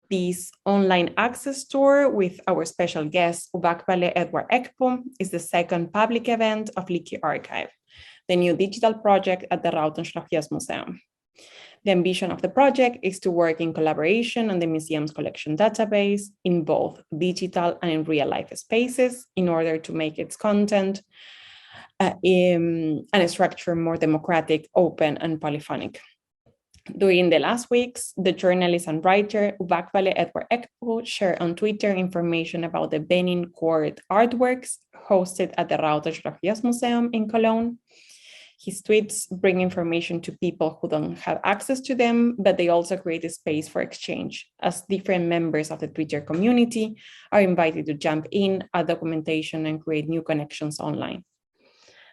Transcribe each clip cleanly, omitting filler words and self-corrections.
This online access tour with our special guest, Uwagbale Edward-Ekpu, is the second public event of LEAKY Archive, the new digital project at the Rautenstrauch-Joest-Museum. The ambition of the project is to work in collaboration on the museum's collection database in both digital and in real-life spaces in order to make its content and structure more democratic, open, and polyphonic. During the last weeks, the journalist and writer Uwagbale Edward-Ekpu shared on Twitter information about the Benin court artworks hosted at the Rautenstrauch-Joest-Museum in Cologne. His tweets bring information to people who don't have access to them, but they also create a space for exchange, as different members of the Twitter community are invited to jump in, add documentation, and create new connections online.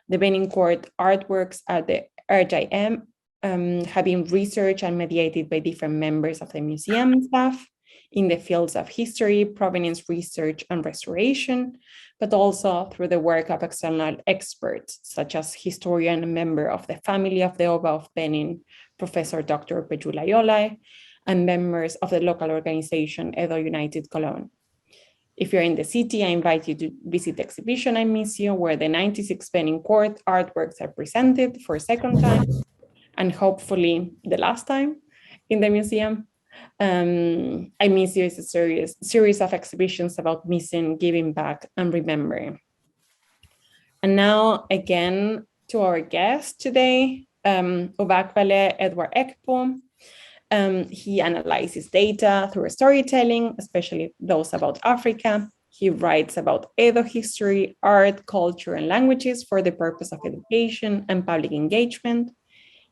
The Benin court artworks at the RJM have been researched and mediated by different members of the museum staff in the fields of history, provenance research, and restoration, but also through the work of external experts, such as historian and member of the family of the Oba of Benin, Professor Dr. Pejula Yolai, and members of the local organization Edo United Cologne. If you're in the city, I invite you to visit the exhibition I miss you, where the 96 Benin court artworks are presented for a second time, and hopefully the last time in the museum. I Miss You is a series of exhibitions about missing, giving back, and remembering. And now again to our guest today, Uwagbale Edward-Ekpu. He analyzes data through storytelling, especially those about Africa. He writes about Edo history, art, culture, and languages for the purpose of education and public engagement.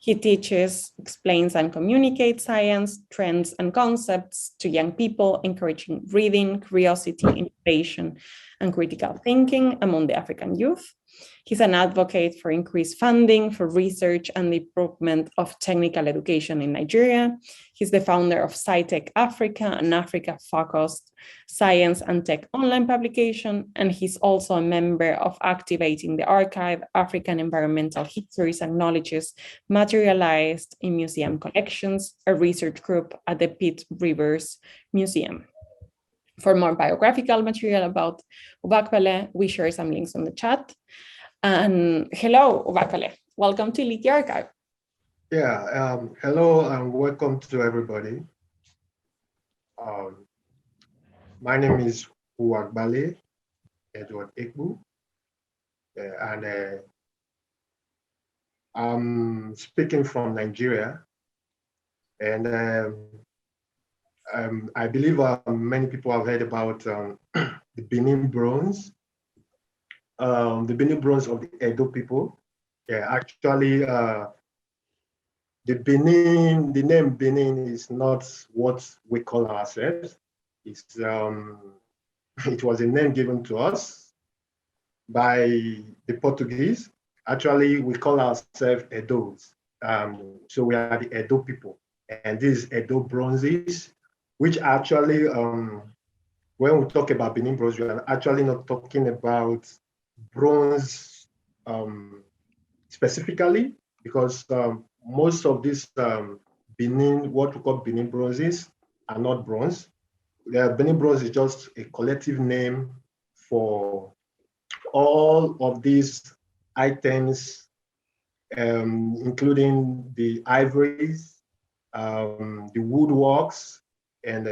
He teaches, explains, and communicates science, trends, and concepts to young people, encouraging reading, curiosity, innovation, and critical thinking among the African youth. He's an advocate for increased funding for research and the improvement of technical education in Nigeria. He's the founder of Scitech Africa, an Africa-focused science and tech online publication, and he's also a member of Activating the Archive, African Environmental Histories and Knowledges Materialized in Museum Collections, a research group at the Pitt Rivers Museum. For more biographical material about Uwagbale, we share some links on the chat. And hello, Uwagbale. Welcome to LEAKY Archive. Yeah, hello and welcome to everybody. My name is Uwagbale Edward-Ekpu, and I'm speaking from Nigeria. And I believe many people have heard about the Benin bronze. The Benin bronze of the Edo people. Yeah, actually, the name Benin is not what we call ourselves. It's it was a name given to us by the Portuguese. Actually, we call ourselves Edos. So we are the Edo people, and these Edo bronzes, which actually, when we talk about Benin bronze, we are actually not talking about bronze specifically, because most of these Benin, what we call Benin bronzes, are not bronze. The Benin bronze is just a collective name for all of these items, including the ivories, the woodworks, and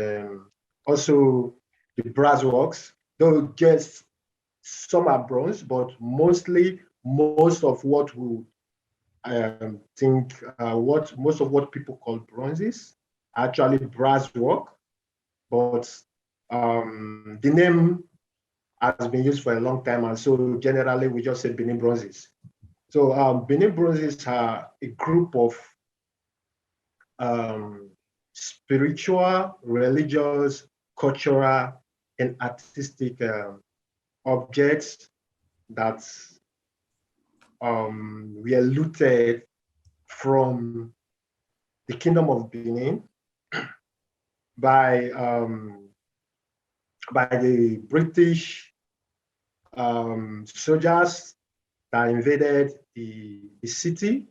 also the brass works. Though just some are bronze, but mostly most of what we most of what people call bronzes are actually brass work. But the name has been used for a long time, and so generally we just say Benin bronzes. So Benin bronzes are a group of spiritual, religious, cultural, and artistic objects that were looted from the Kingdom of Benin by the British soldiers that invaded the city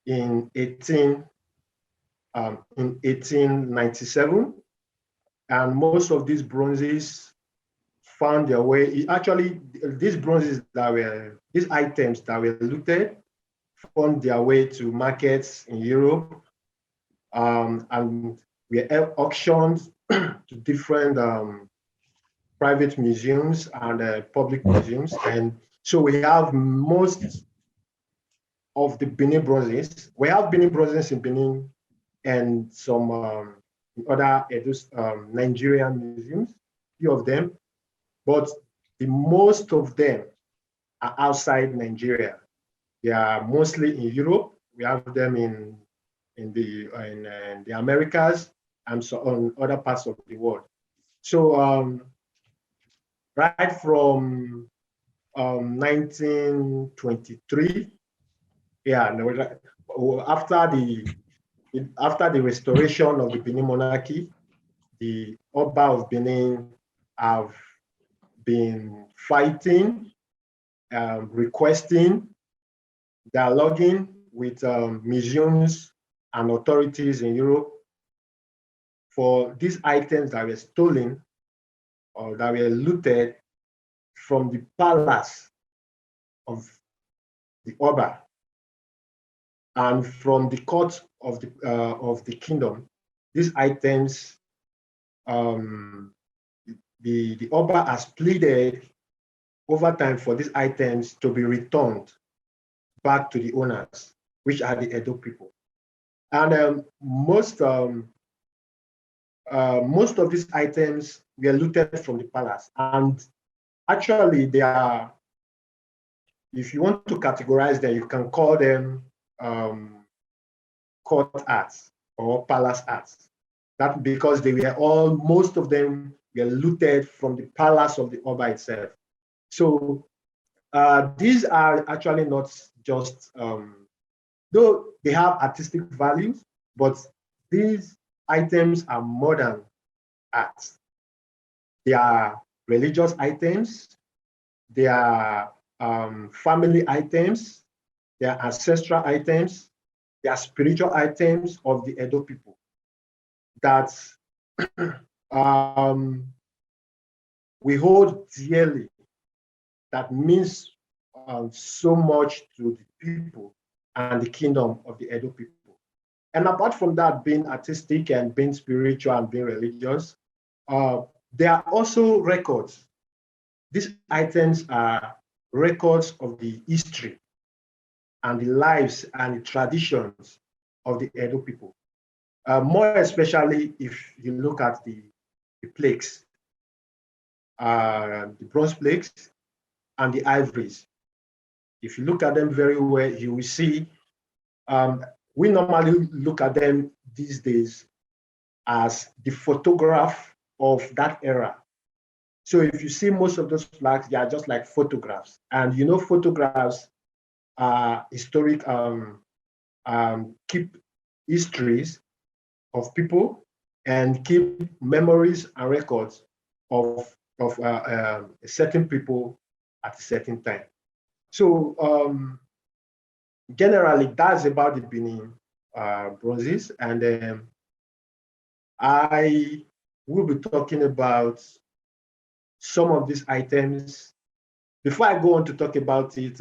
in 1897. And most of these bronzes found their way, actually, these items that were looted found their way to markets in Europe, and were auctioned to different private museums and public museums. And so we have most of the Benin bronzes. We have Benin bronzes in Benin and some other Nigerian museums, few of them, but the most of them are outside Nigeria. They are mostly in Europe. We have them in the Americas and so on other parts of the world. So right from 1923, after the restoration of the Benin monarchy, the Oba of Benin have been fighting, requesting, dialoguing with museums and authorities in Europe for these items that were stolen or that were looted from the palace of the Oba and from the court of the kingdom. These items, the Oba has pleaded over time for these items to be returned back to the owners, which are the Edo people. And most of these items were looted from the palace. And actually, they are, if you want to categorize them, you can call them court arts or palace arts. That because they were most of them were looted from the palace of the Oba itself. So these are actually not just, though they have artistic values, but these items are modern arts. They are religious items, they are family items, they are ancestral items, they are spiritual items of the Edo people that we hold dearly, that means so much to the people and the kingdom of the Edo people. And apart from that, being artistic and being spiritual and being religious, there are also records. These items are records of the history and the lives and the traditions of the Edo people. More especially if you look at the plaques, the bronze plaques and the ivories. If you look at them very well, you will see, we normally look at them these days as the photograph of that era. So if you see most of those flags, they are just like photographs. And you know, photographs are historic, keep histories of people and keep memories and records of a certain people at a certain time. So generally, that's about the Benin bronzes. And I will be talking about some of these items. Before I go on to talk about it,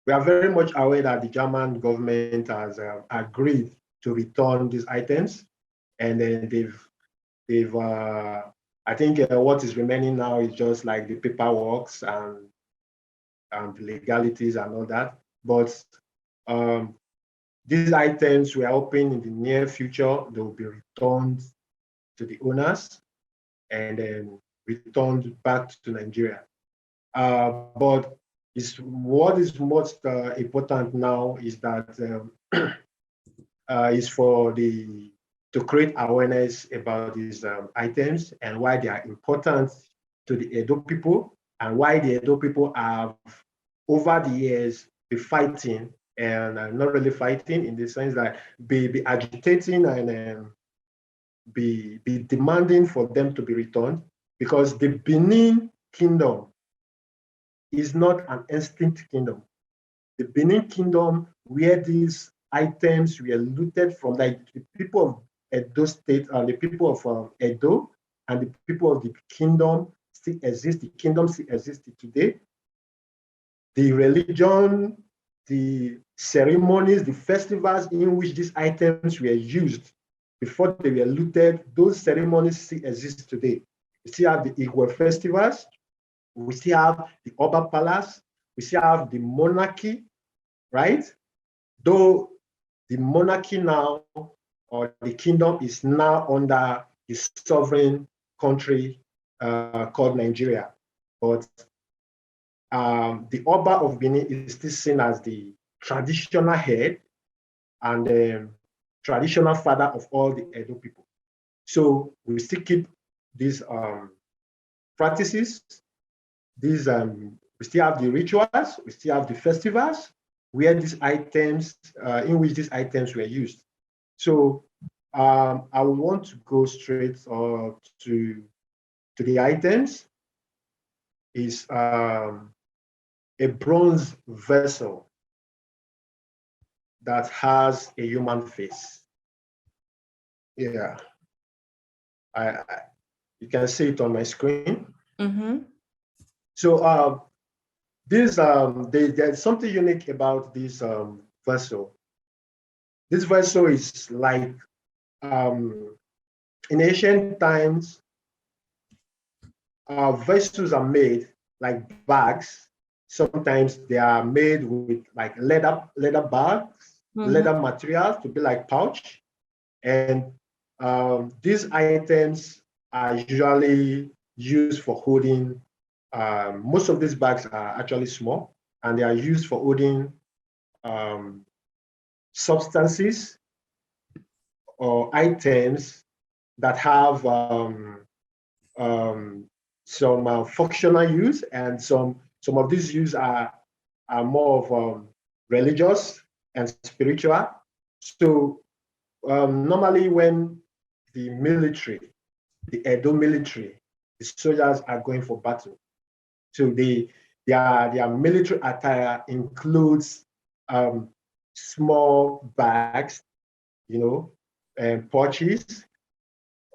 we are very much aware that the German government has agreed to return these items, and then they've I think what is remaining now is just like the paperwork and the legalities and all that. But these items, we are hoping in the near future they will be returned to the owners and then returned back to Nigeria. But what is most important now is that is to create awareness about these items and why they are important to the Edo people and why the Edo people have over the years been fighting and not really fighting in the sense that be agitating and be demanding for them to be returned, because the Benin kingdom is not an extinct kingdom. The Benin kingdom, where these items were looted from, like the people of Edo State, the people of Edo, and the people of the kingdom still exist. The kingdom still exists today. The religion, the ceremonies, the festivals in which these items were used before they were looted, those ceremonies still exist today. We still have the Igwe festivals. We still have the Oba Palace. We still have the monarchy, right? Though the monarchy now, or the kingdom, is now under the sovereign country called Nigeria. But the Oba of Benin is still seen as the traditional head and traditional father of all the Edo people. So we still keep these practices. These we still have the rituals. We still have the festivals where these items, in which these items were used. So I would want to go straight to the items. Is a bronze vessel that has a human face. Yeah, you can see it on my screen. Mm-hmm. So this there's something unique about this vessel. This vessel is like in ancient times, vessels are made like bags. Sometimes they are made with like leather bags, leather materials to be like pouch. And these items are usually used for holding. Most of these bags are actually small, and they are used for holding substances or items that have some functional use, and some of these use are more of religious and spiritual. So normally when the military, the Edo military, the soldiers are going for battle, so their military attire includes small bags, you know, and pouches,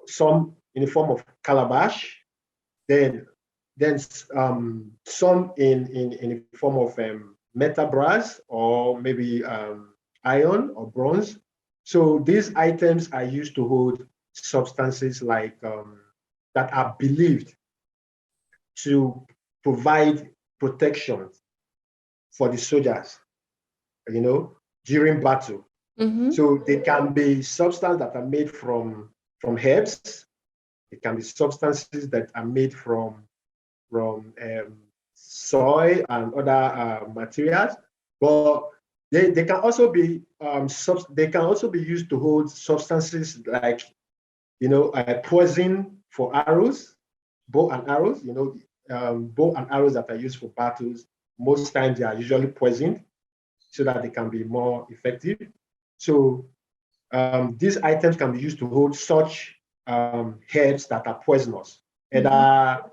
some in the form of calabash, then some in the form of metal brass, or maybe iron or bronze. So these items are used to hold substances like that are believed to provide protection for the soldiers, you know, during battle. Mm-hmm. So they can be substances that are made from herbs. It can be substances that are made from soil and other materials, but they can also be used to hold substances like, you know, poison for arrows, bow and arrows. You know, bow and arrows that are used for battles, most times they are usually poisoned so that they can be more effective. So these items can be used to hold such herbs that are poisonous, either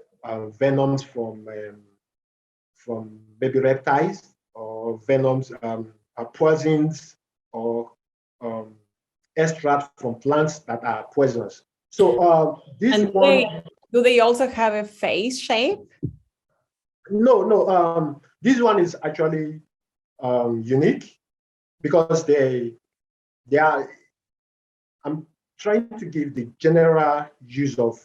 venoms from baby reptiles, or venoms, poisons, or extracts from plants that are poisonous. So this And one, do they also have a face shape? no, this one is actually unique because they are. I'm trying to give the general use of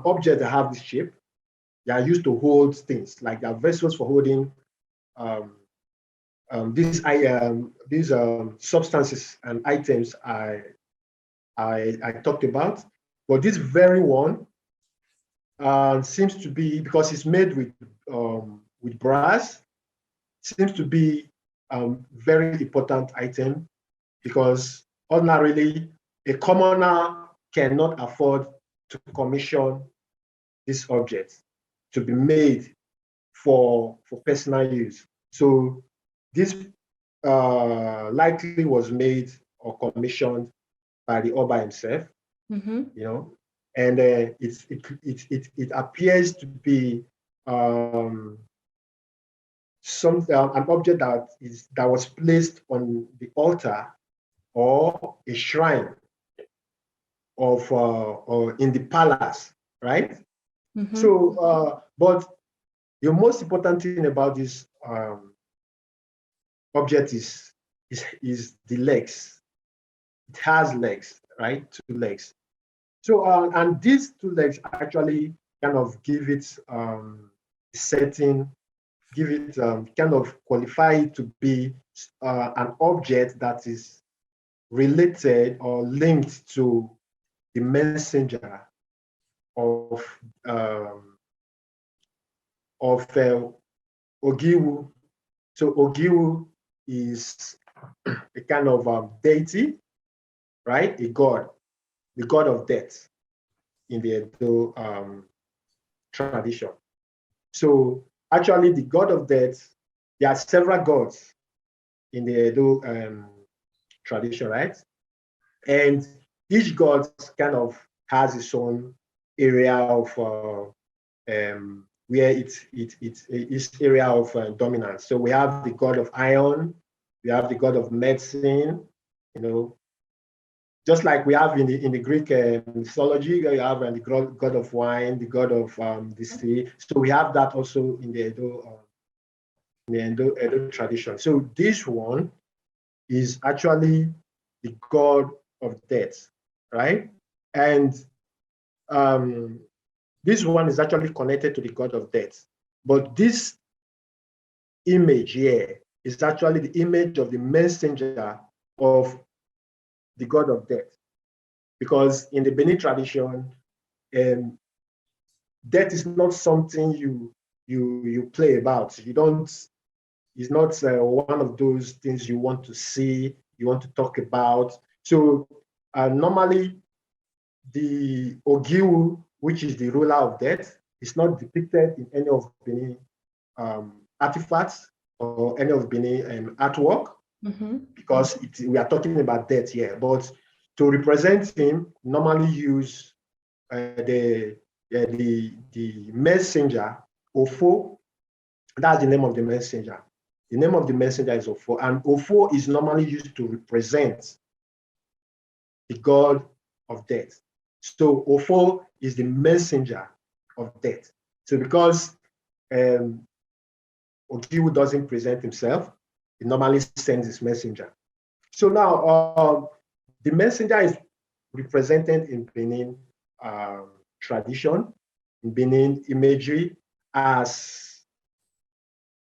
objects that have this shape. They are used to hold things, like they are vessels for holding these substances and items I talked about. But this very one seems to be, because it's made with brass, seems to be very important item, because ordinarily a commoner cannot afford to commission this object to be made for personal use. So this likely was made or commissioned by the Oba himself, you know, and it appears to be an object that was placed on the altar or a shrine of or in the palace, right? Mm-hmm. So, but the most important thing about this object is the legs. It has legs, right? 2 legs. So, and these 2 legs actually kind of give it setting, give it kind of qualify it to be an object that is related or linked to the messenger of Ogiwu. So Ogiwu is a kind of deity, right? A god, the god of death in the Edo tradition. So actually, the god of death, there are several gods in the Edo tradition, right? And each god kind of has its own area of where it's area of dominance. So we have the god of iron, we have the god of medicine, you know, just like we have in the Greek mythology, you have the god of wine, the god of the sea. So we have that also in the Edo tradition. So this one is actually the god of death, right? And this one is actually connected to the god of death. But this image here is actually the image of the messenger of the god of death. Because in the Benin tradition, death is not something you play about. You don't. It's not one of those things you want to see, you want to talk about. So normally, the Ogiwu, which is the ruler of death, is not depicted in any of Benin artifacts or any of Benin artwork, because we are talking about death here. But to represent him, normally use the messenger, Ofo. That's the name of the messenger. The name of the messenger is Ofo, and Ofo is normally used to represent the god of death. So Ofo is the messenger of death. So because Ogiwu doesn't present himself, he normally sends his messenger. So now the messenger is represented in Benin tradition, in Benin imagery, as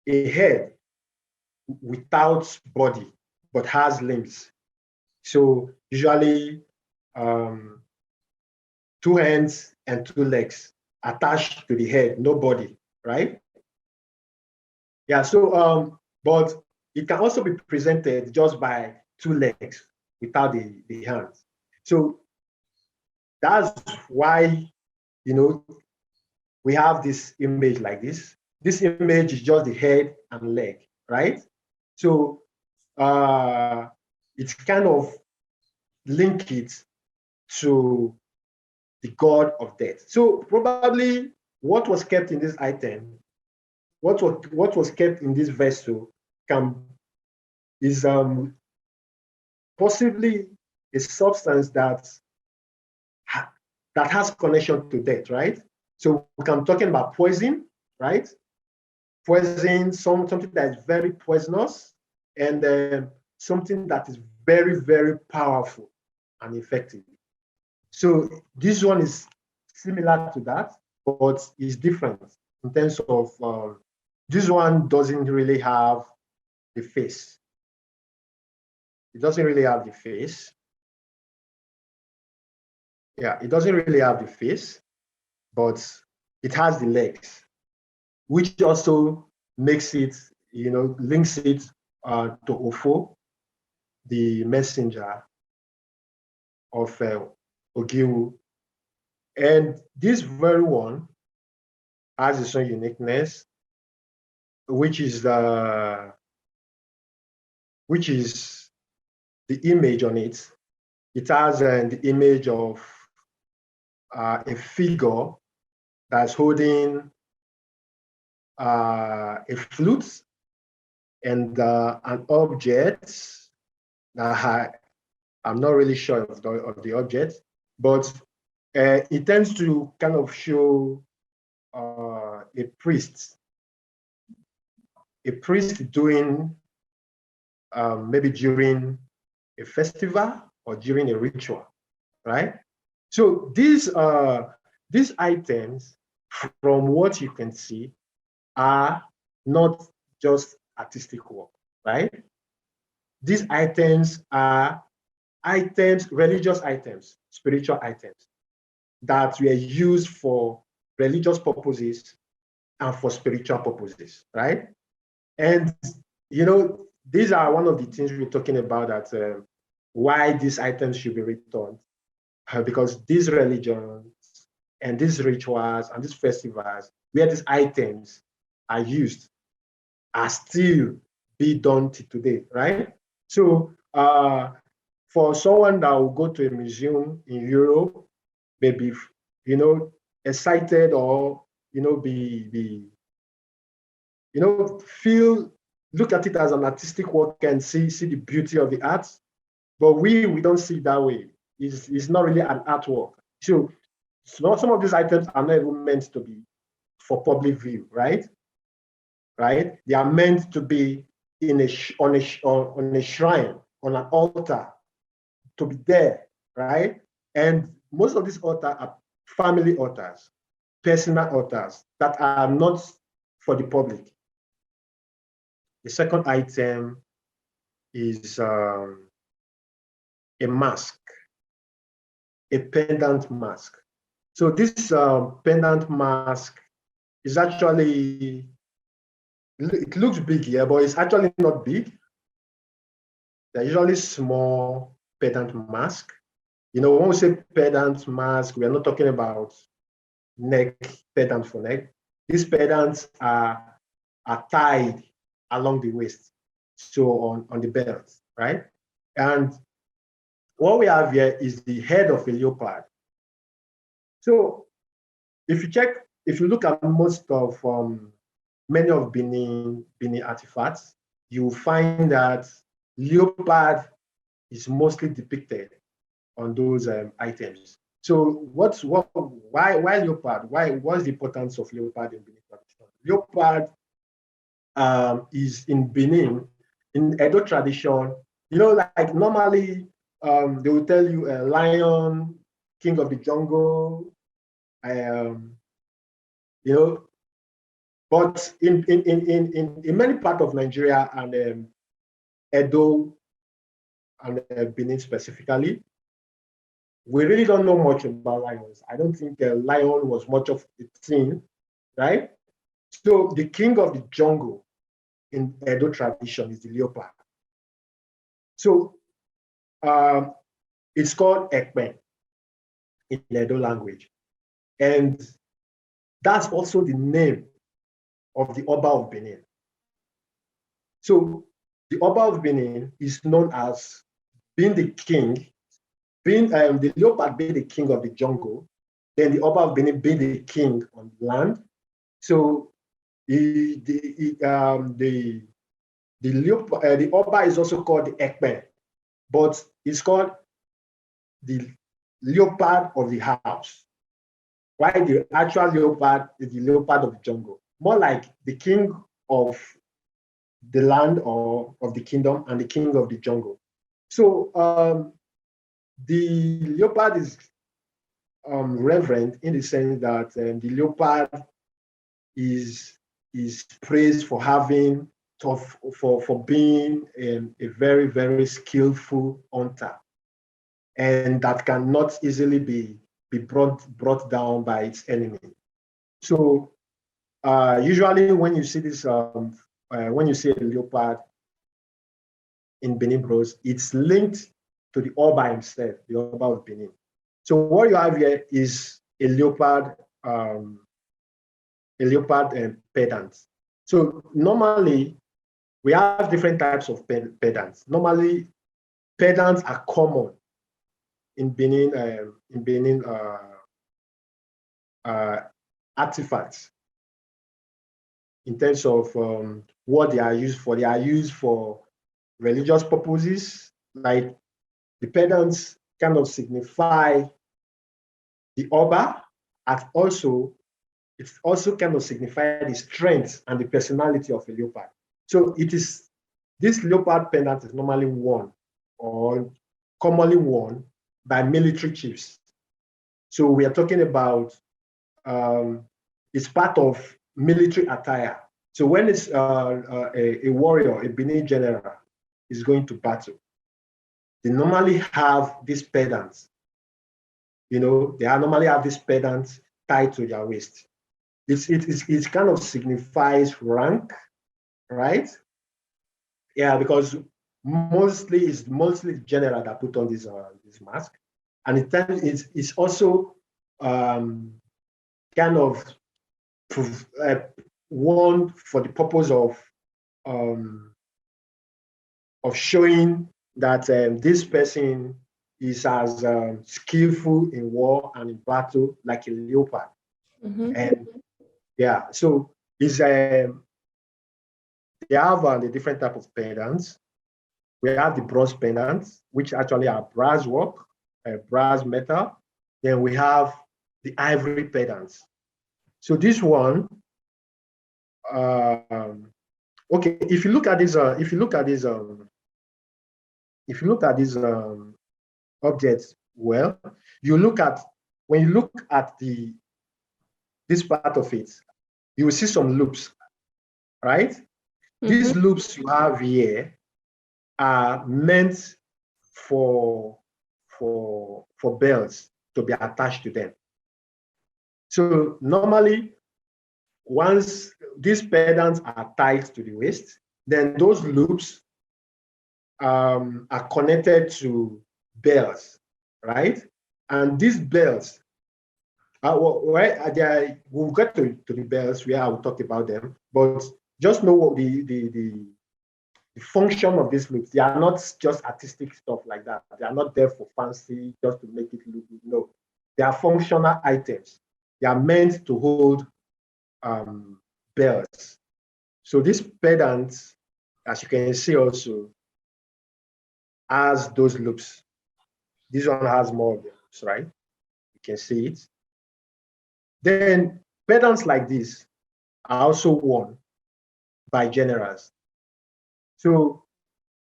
a head without body, but has limbs. So usually 2 hands and 2 legs attached to the head, no body, right? Yeah, so, but it can also be presented just by 2 legs without the hands. So that's why, you know, we have this image like this. This image is just the head and leg, right? So it's kind of link it to the god of death. So probably what was kept in this item, what was kept in this vessel is possibly a substance that has connection to death, right? So I'm talking about poison, right? Poison, something that is very poisonous, and something that is very, very powerful and effective. So this one is similar to that, but it's different in terms of this one doesn't really have the face. It doesn't really have the face. Yeah, it doesn't really have the face, but it has the legs, which also makes it, links it to Ofo, the messenger of Ogiwu. And this very one has its own uniqueness, which is the image on it. It has the image of a figure that's holding a flute and an object. I'm not really sure of the object, but it tends to kind of show a priest doing maybe during a festival or during a ritual, right? So these items, from what you can see, are not just artistic work, right? These items are items, religious items, spiritual items that were used for religious purposes and for spiritual purposes, right? And, these are one of the things we're talking about, that why these items should be returned, because these religions and these rituals and these festivals where these items are used are still be done to today, right? So for someone that will go to a museum in Europe, maybe, excited, or, look at it as an artistic work and see the beauty of the art. But we don't see it that way. It's not really an artwork. So some of these items are not even meant to be for public view, right? Right? They are meant to be on a shrine, on an altar, to be there, right? And most of these altars are family altars, personal altars that are not for the public. The second item is a mask, a pendant mask. So this pendant mask is actually, it looks big here, but it's actually not big. They're usually small pendant mask. When we say pendant mask, we are not talking about neck, pendant for neck. These pendants are tied along the waist, so on the belt, right? And what we have here is the head of a leopard. So if you look at most of many of Benin artifacts, you will find that leopard is mostly depicted on those items. So why leopard? What's the importance of leopard in Benin tradition? Leopard is in Benin, in Edo tradition, like normally they will tell you a lion, king of the jungle, but in many parts of Nigeria and Edo and Benin specifically, we really don't know much about lions. I don't think a lion was much of a thing, right? So the king of the jungle in Edo tradition is the leopard. So it's called Ekpe in Edo language. And that's also the name of the Oba of Benin. So the Oba of Benin is known as being the king, being the leopard being the king of the jungle, then the Oba of Benin being the king on the land. So the Oba is also called the Ekpe, but it's called the leopard of the house. Why the actual leopard is the leopard of the jungle? More like the king of the land or of the kingdom and the king of the jungle. So the leopard is reverent in the sense that the leopard is praised for having for being a very, very skillful hunter, and that cannot easily be brought down by its enemy. So usually when you see this, when you see a leopard in Benin Bros, it's linked to the Oba himself, the Oba of Benin. So what you have here is a leopard pedant. So normally we have different types of pedants. Normally pedants are common in Benin artifacts. in terms of what they are used for. They are used for religious purposes, like the pedants kind of signify the Oba, and also it also kind of signify the strength and the personality of a leopard. So it is, this leopard pendant is normally worn or commonly worn by military chiefs. So we are talking about it's part of military attire. So when it's a warrior, a Benin general is going to battle, they normally have these pendants. You know, they normally have these pendants tied to their waist. It kind of signifies rank, right? Yeah, because it's mostly general that put on this mask, and it's also kind of worn for the purpose of showing that this person is as skillful in war and in battle like a leopard. And yeah, so it's they have the different type of pendants. We have the bronze pendants, which actually are brass work, brass metal. Then we have the ivory pendants. So this one, okay, if you look at this, objects, well, when you look at this part of it, you will see some loops, right? These loops you have here are meant for bells to be attached to them. So normally, once these pendants are tied to the waist, then those loops are connected to bells, right? And these bells, we'll get to the bells where I will talk about them, but just know what the function of these loops. They are not just artistic stuff like that. They are not there for fancy, just to make it look good. No, they are functional items. They are meant to hold bells. So this pendant, as you can see also, has those loops. This one has more of the loops, right? You can see it. Then pendants like this are also worn by generals. So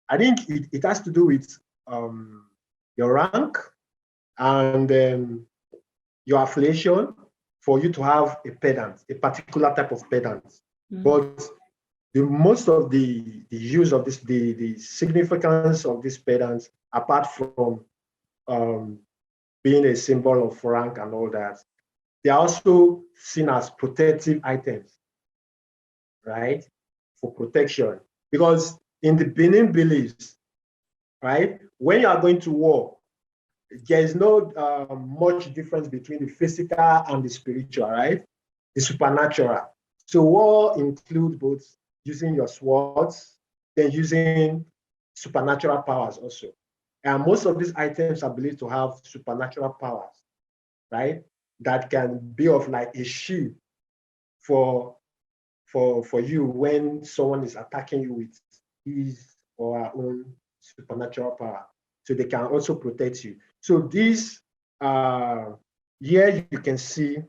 I think it has to do with your rank and your affiliation for you to have a pendant, a particular type of pendant. But most of the use of this, the significance of these pendants, apart from being a symbol of rank and all that, they are also seen as protective items, right? For protection. Because in the Benin beliefs, right, when you are going to war, there is no much difference between the physical and the spiritual, right? The supernatural. So war includes both using your swords, then using supernatural powers also. And most of these items are believed to have supernatural powers, right? That can be of like a shield for you when someone is attacking you with his or her own supernatural power. So they can also protect you. So this, here you can see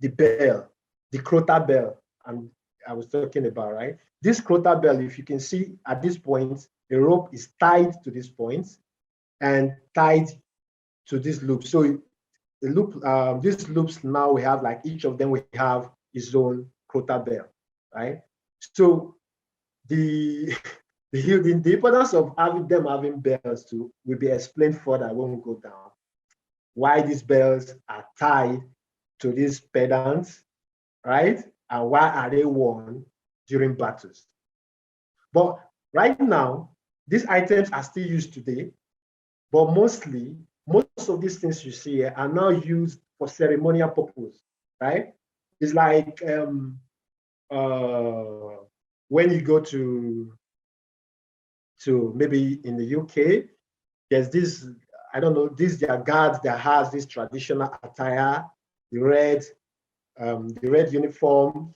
the bell, the crota bell, and I was talking about, right? This crota bell, if you can see at this point, a rope is tied to this point and tied to this loop. So the loop, these loops now we have, like each of them we have its own crota bell, right? So the importance of having bells too will be explained further when we go down. Why these bells are tied to these pendants, right? And why are they worn during battles? But right now, these items are still used today, but most of these things you see here are now used for ceremonial purpose, right? It's like when you go to maybe in the UK, there's this, I don't know, there are guards that has this traditional attire, the red uniform,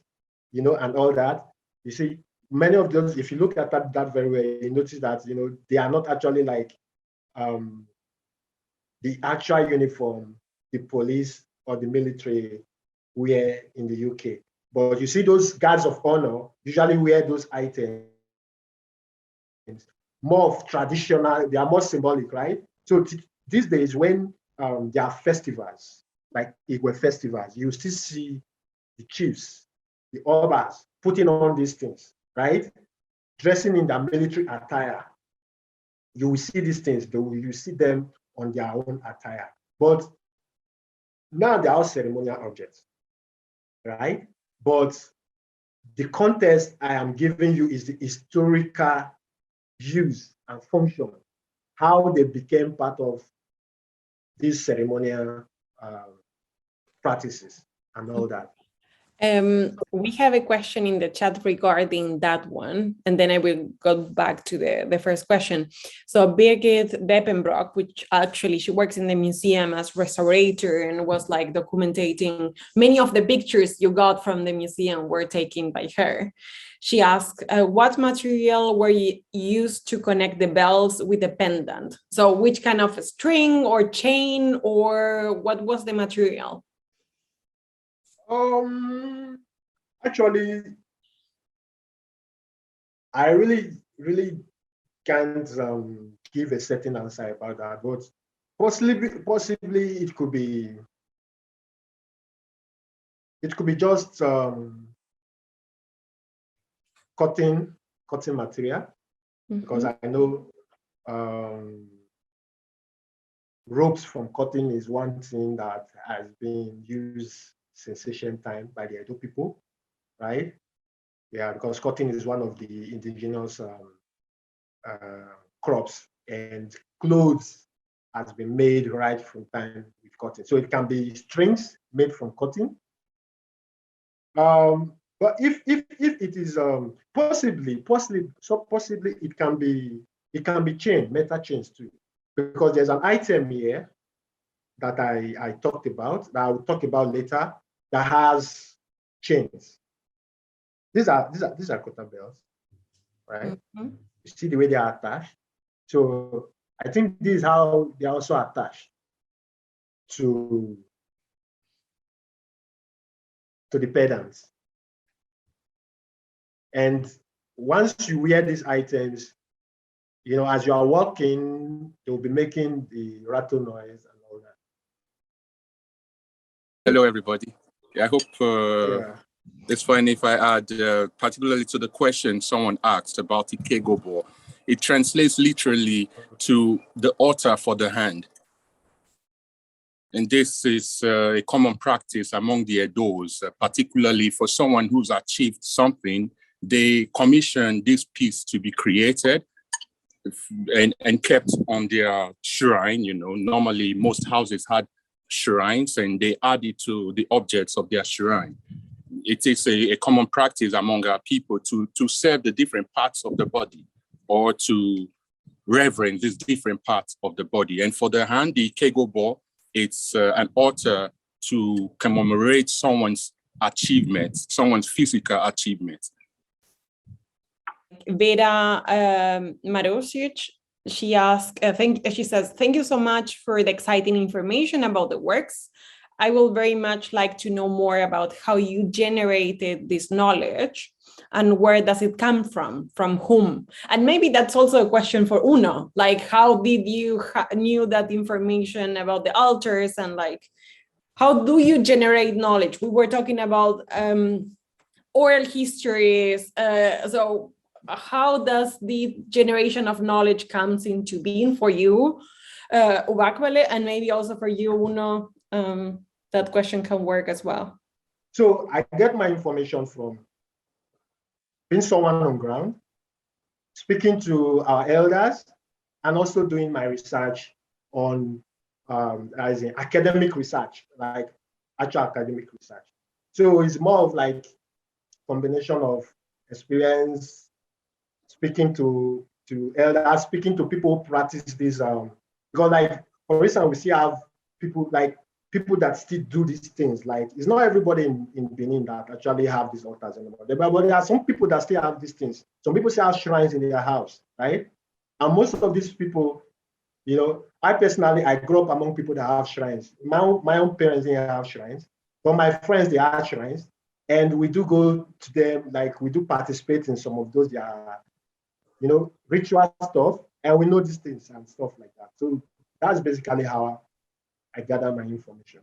and all that. You see, many of those, if you look at that very well, you notice that, they are not actually like the actual uniform the police or the military wear in the UK. But you see those guards of honor usually wear those items more of traditional, they are more symbolic, right? So these days when there are festivals, like Igwe festivals, you still see the chiefs, the obas putting on these things, right? Dressing in their military attire. You will see these things, you see them on their own attire. But now they're all ceremonial objects, right? But the context I am giving you is the historical use and function, how they became part of these ceremonial practices and all that. We have a question in the chat regarding that one, and then I will go back to the first question. So Birgit Deppenbrock, which actually she works in the museum as restaurator and was like documenting many of the pictures you got from the museum were taken by her. She asked, what material were you used to connect the bells with the pendant? So which kind of string or chain, or what was the material? Actually, I really can't give a certain answer about that, but possibly it could be just cotton material, because I know ropes from cotton is one thing that has been used since ancient time by the Edo people, right? Yeah, because cotton is one of the indigenous crops, and clothes has been made right from time with cotton. So it can be strings made from cotton. But if it is possibly it can be chain, metal chains too, because there's an item here that I talked about, that I will talk about later, that has chains. These are cotton bells, right? You see the way they are attached. So I think this is how they are also attached to the pedants. And once you wear these items, as you are walking, they'll be making the rattle noise and all that. Hello, everybody. I hope it's fine if I add, particularly to the question someone asked about Ikegobo. It translates literally to the altar for the hand. And this is a common practice among the Edos, particularly for someone who's achieved something. They commission this piece to be created and kept on their shrine. Normally most houses had shrines, and they add it to the objects of their shrine. It is a common practice among our people to serve the different parts of the body, or to reverence these different parts of the body. And for the hand, the Ikegobo, it's an altar to commemorate someone's achievements, someone's physical achievements. Vera Marosic, she asked, she says, thank you so much for the exciting information about the works. I will very much like to know more about how you generated this knowledge, and where does it come from whom? And maybe that's also a question for Uno, like how did you knew that information about the altars, and like, how do you generate knowledge? We were talking about oral histories, so how does the generation of knowledge comes into being for you, Uwagbale, and maybe also for you, Uno? That question can work as well. So I get my information from being someone on ground, speaking to our elders, and also doing my research on as in academic research, like actual academic research. So it's more of like combination of experience, speaking to elders, speaking to people who practice this. Because like, for instance, we still have people people that still do these things. Like, it's not everybody in Benin that actually have these altars anymore. But there are some people that still have these things. Some people still have shrines in their house, right? And most of these people, you know, I grew up among people that have shrines. My own parents didn't have shrines, but my friends, they have shrines. And we do go to them, like we do participate in some of those, you know, ritual stuff. And we know these things and stuff like that. So that's basically how I gather my information.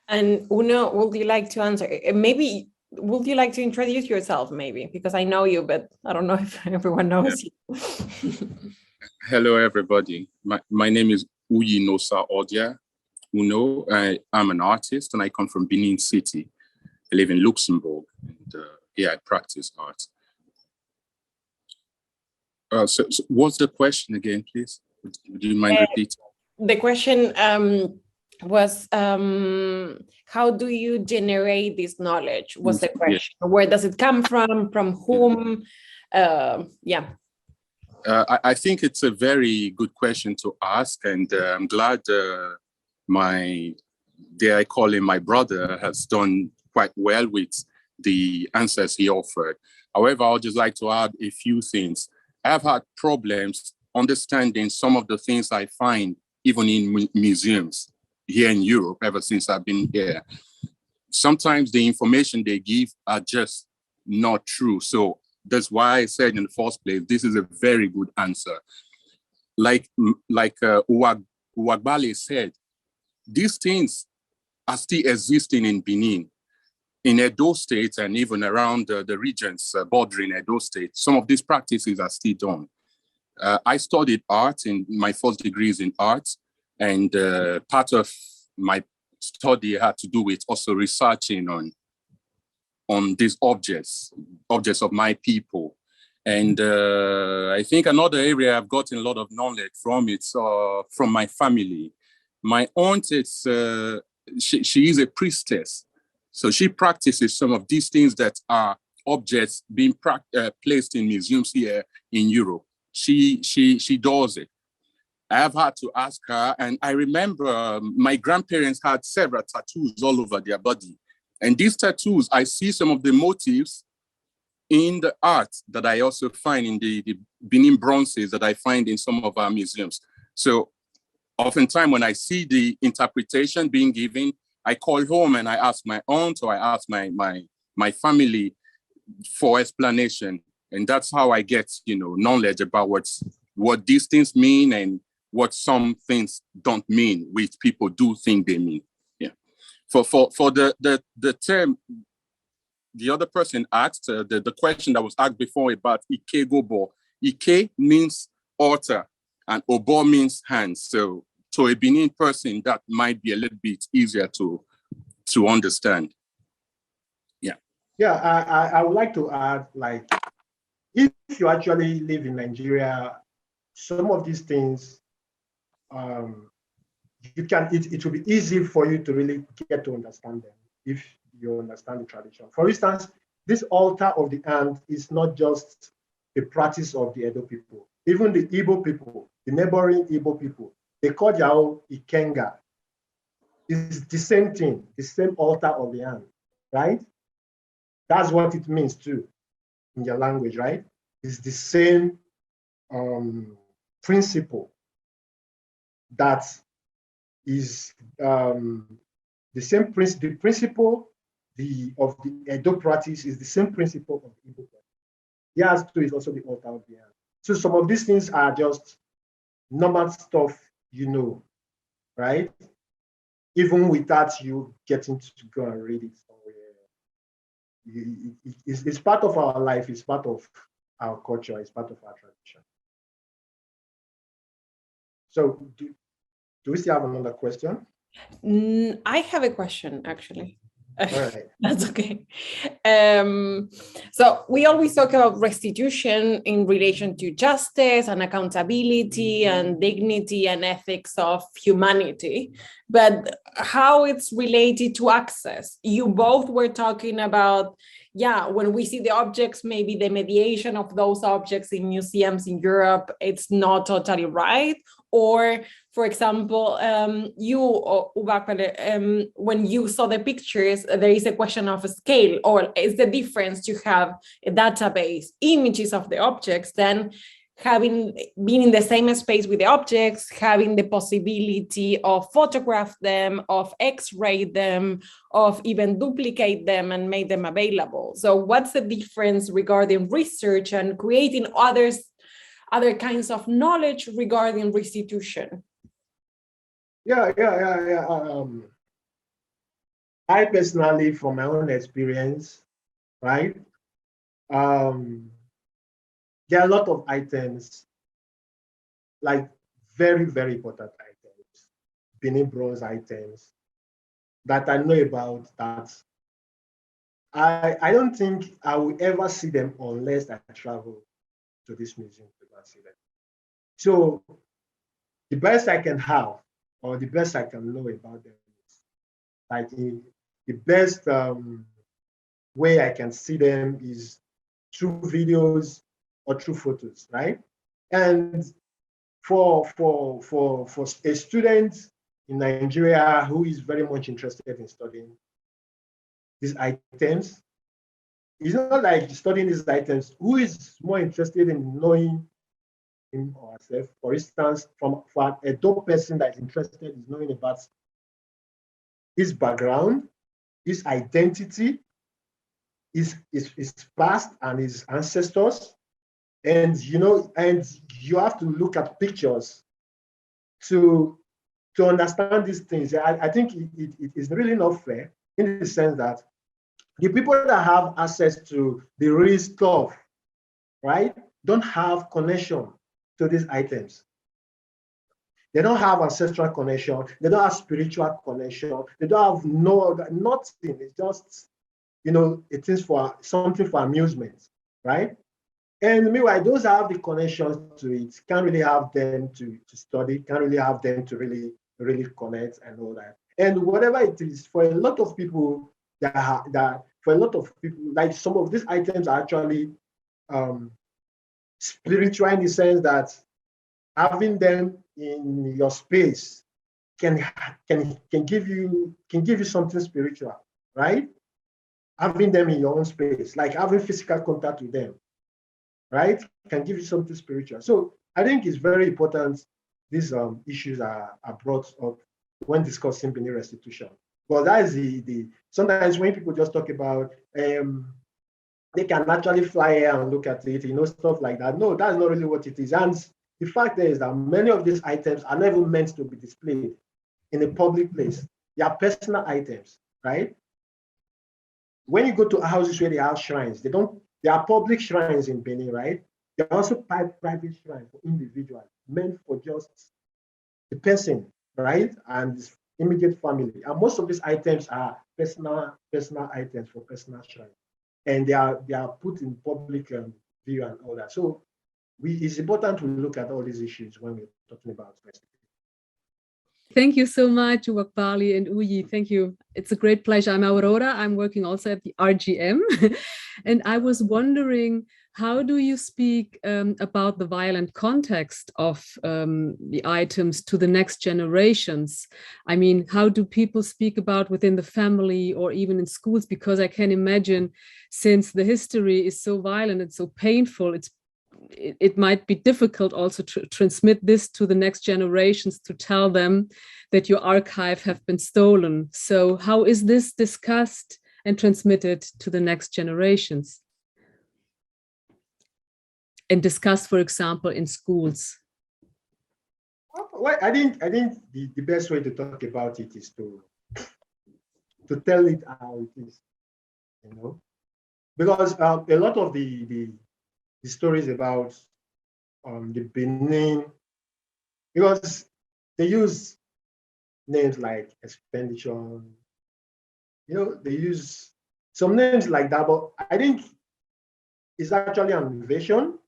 And Uno, would you like to answer? Maybe, would you like to introduce yourself, maybe? Because I know you, but I don't know if everyone knows you. Hello, everybody. My name is Uyinosa Odia. Uno, I'm an artist and I come from Benin City. I live in Luxembourg. And, yeah, I practice art. So what's the question again, please? Would you mind repeating? The question was, how do you generate this knowledge? Was the question. Yeah. Where does it come from? From whom? Yeah. I think it's a very good question to ask, and I'm glad dare I call him my brother, has done quite well with the answers he offered. However, I would just like to add a few things. I've had problems understanding some of the things I find even in museums here in Europe ever since I've been here. Sometimes the information they give are just not true. So that's why I said in the first place, this is a very good answer. Like Uwagbale said, these things are still existing in Benin, in Edo State, and even around the regions bordering Edo State. Some of these practices are still done. I studied art, in my first degree is in art, and part of my study had to do with also researching on these objects of my people. And I think another area I've gotten a lot of knowledge from, it's from my family. My aunt is, she is a priestess. So she practices some of these things that are objects being placed in museums here in Europe. She does it. I have had to ask her, and I remember my grandparents had several tattoos all over their body. And these tattoos, I see some of the motifs in the art that I also find in the Benin bronzes that I find in some of our museums. So oftentimes when I see the interpretation being given, I call home and I ask my aunt or I ask my family for explanation. And that's how I get, knowledge about what these things mean and what some things don't mean, which people do think they mean. Yeah. For the term, the other person asked, the question that was asked before about Ike Gobo. Ike means altar and Obo means hands. So to a Benin person, that might be a little bit easier to understand. Yeah. Yeah, I would like to add, like, if you actually live in Nigeria, some of these things, it will be easy for you to really get to understand them if you understand the tradition. For instance, this altar of the hand is not just the practice of the Edo people. Even the Igbo people, the neighboring Igbo people, they call their own Ikenga. It's the same thing, the same altar of the hand, right? That's what it means too in your language, right? It's the same principle that is the same principle. The principle of the Edo practice is the same principle of the Igbo practice. Theirs too is also the altar of the hand. So some of these things are just normal stuff, right? Even without you getting to go and read it somewhere. It's part of our life, it's part of our culture, it's part of our tradition. So do we still have another question? I have a question, actually. All right. That's okay. So we always talk about restitution in relation to justice and accountability and dignity and ethics of humanity, but how it's related to access. You both were talking about, yeah, when we see the objects, maybe the mediation of those objects in museums in Europe, it's not totally right. Or, for example, you, Uwagbale, when you saw the pictures, there is a question of a scale, or is the difference to have a database, images of the objects, then having been in the same space with the objects, having the possibility of photograph them, of X-ray them, of even duplicate them and make them available. So what's the difference regarding research and creating other kinds of knowledge regarding restitution? Yeah. I personally, from my own experience, right? There are a lot of items, like very, very important items, Benin bronze items that I know about that I don't think I will ever see them unless I travel to this museum to go and see them. So the best I can have, or the best I can know about them is like the best way I can see them is through videos or through photos, right? And for a student in Nigeria who is very much interested in studying these items, it's not like studying these items. Who is more interested in knowing him or herself? For instance, for a dope person that is interested in knowing about his background, his identity, his past and his ancestors. And you have to look at pictures to understand these things. I think it is really not fair in the sense that the people that have access to the real stuff, right, don't have connection to these items. They don't have ancestral connection. They don't have spiritual connection. They don't have nothing. It's just, it is for something for amusement, right? And meanwhile, those that have the connections to it can't really have them to study, can't really have them to really connect and all that. And whatever it is, for a lot of people, like some of these items are actually spiritual in the sense that having them in your space can give you something spiritual, right? Having them in your own space, like having physical contact with them, right, can give you something spiritual. So I think it's very important these issues are brought up when discussing Benin restitution. But that is the sometimes when people just talk about they can actually fly here and look at it, stuff like that. No, that's not really what it is. And the fact is that many of these items are never meant to be displayed in a public place. They are personal items, right? When you go to houses where they have shrines, there are public shrines in Benin, right? There are also private shrines for individuals, meant for just the person, right? And his immediate family. And most of these items are personal items for personal shrines. And they are put in public view and all that. So it's important to look at all these issues when we're talking about restitution. Thank you so much, Uwagbale and Uyi. Thank you. It's a great pleasure. I'm Aurora. I'm working also at the RGM. And I was wondering, how do you speak about the violent context of the items to the next generations? I mean, how do people speak about within the family or even in schools? Because I can imagine, since the history is so violent and so painful, it might be difficult also to transmit this to the next generations, to tell them that your archive have been stolen. So how is this discussed and transmitted to the next generations? And discussed, for example, in schools? Well, I think the best way to talk about it is to tell it how it is, because a lot of the stories about the Benin, because they use names like expenditure, they use some names like that, but I think it's actually an invasion.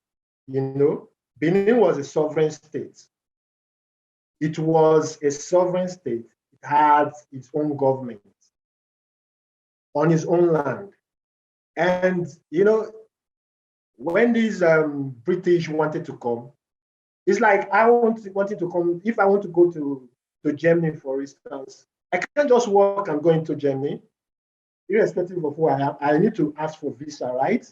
Benin was a sovereign state. It was a sovereign state. It had its own government on its own land. And, when these British wanted to come, it's like I wanted to come. If I want to go to Germany, for instance, I can't just walk and go into Germany, irrespective of who I am. I need to ask for visa, right?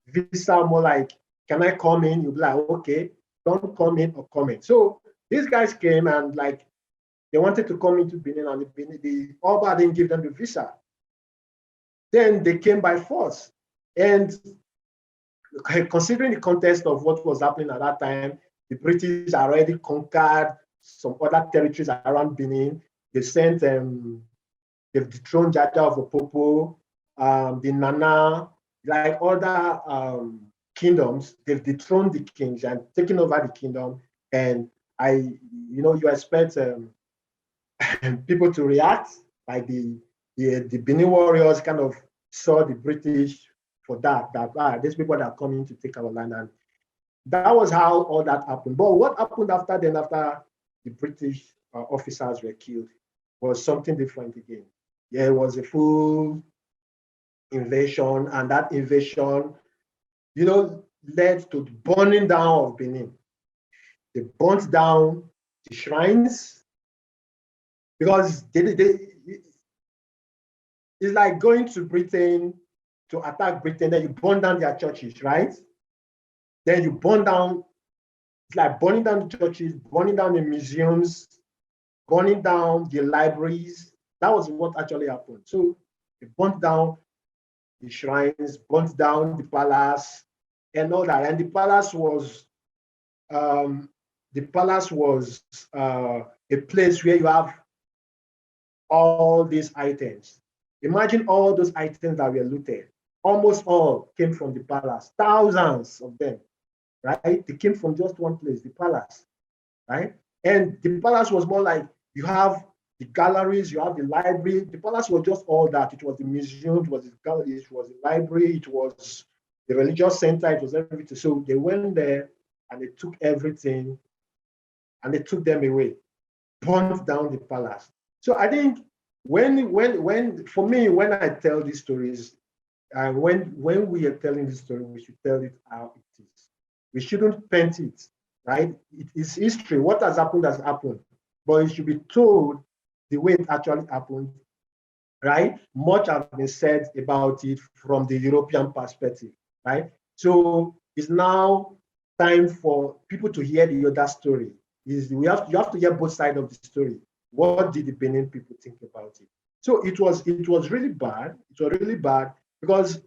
Visa more like, can I come in? You'll be like, okay, don't come in or come in. So these guys came and like, they wanted to come into Benin, and the Oba didn't give them the visa. Then they came by force. And considering the context of what was happening at that time, the British already conquered some other territories around Benin. They sent, they've dethroned Jaja of Opopo, the Nana, like other kingdoms. They've dethroned the kings and taken over the kingdom. And you expect people to react, like the Benin warriors kind of saw the British for that these people that are coming to take our land. And that was how all that happened. But what happened after the British officers were killed was something different again. Yeah, it was a full invasion, and that invasion, led to the burning down of Benin. They burnt down the shrines because it's like going to Britain to attack Britain, then you burn down their churches, right? Then you burn down, it's like burning down the churches, burning down the museums, burning down the libraries. That was what actually happened. So they burnt down the shrines, burnt down the palace, and all that. And the palace was a place where you have all these items. Imagine all those items that were looted. Almost all came from the palace, thousands of them, right? They came from just one place, the palace, right? And the palace was more like, you have the galleries, you have the library. The palace was just all that. It was the museum, it was the gallery, it was the library, it was the religious center, it was everything. So they went there and they took everything and they took them away, burnt down the palace. So I think for me, when I tell these stories, when we are telling this story, we should tell it how it is. We shouldn't paint it, right? It is history. What has happened has happened, but it should be told the way it actually happened, right? Much has been said about it from the European perspective, right? So it's now time for people to hear the other story. You have to hear both sides of the story. What did the Benin people think about it? So it was really bad. It was really bad because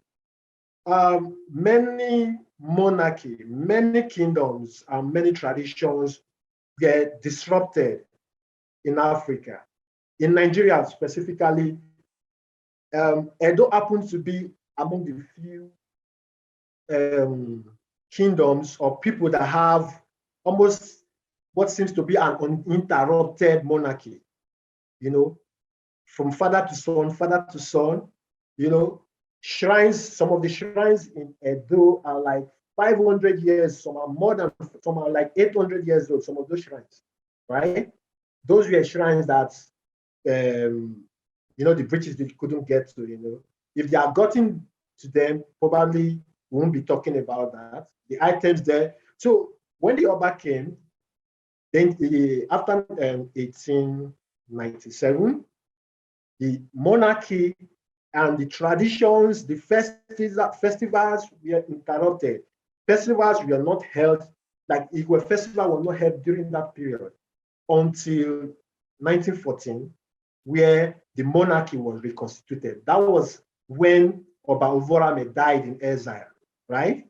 many monarchy, many kingdoms, and many traditions get disrupted in Africa. In Nigeria specifically, Edo happens to be among the few kingdoms or people that have almost what seems to be an uninterrupted monarchy, from father to son, shrines, some of the shrines in Edo are like 500 years, some are like 800 years old, some of those shrines, right? Those were shrines that, the British couldn't get to, If they had gotten to them, probably we won't be talking about that. The items there. So when the Oba came, then after 1897, the monarchy and the traditions, the festivals were interrupted. Festivals were not held, like Igwe Festival was not held during that period until 1914, where the monarchy was reconstituted. That was when Oba Ovorame died in exile, right?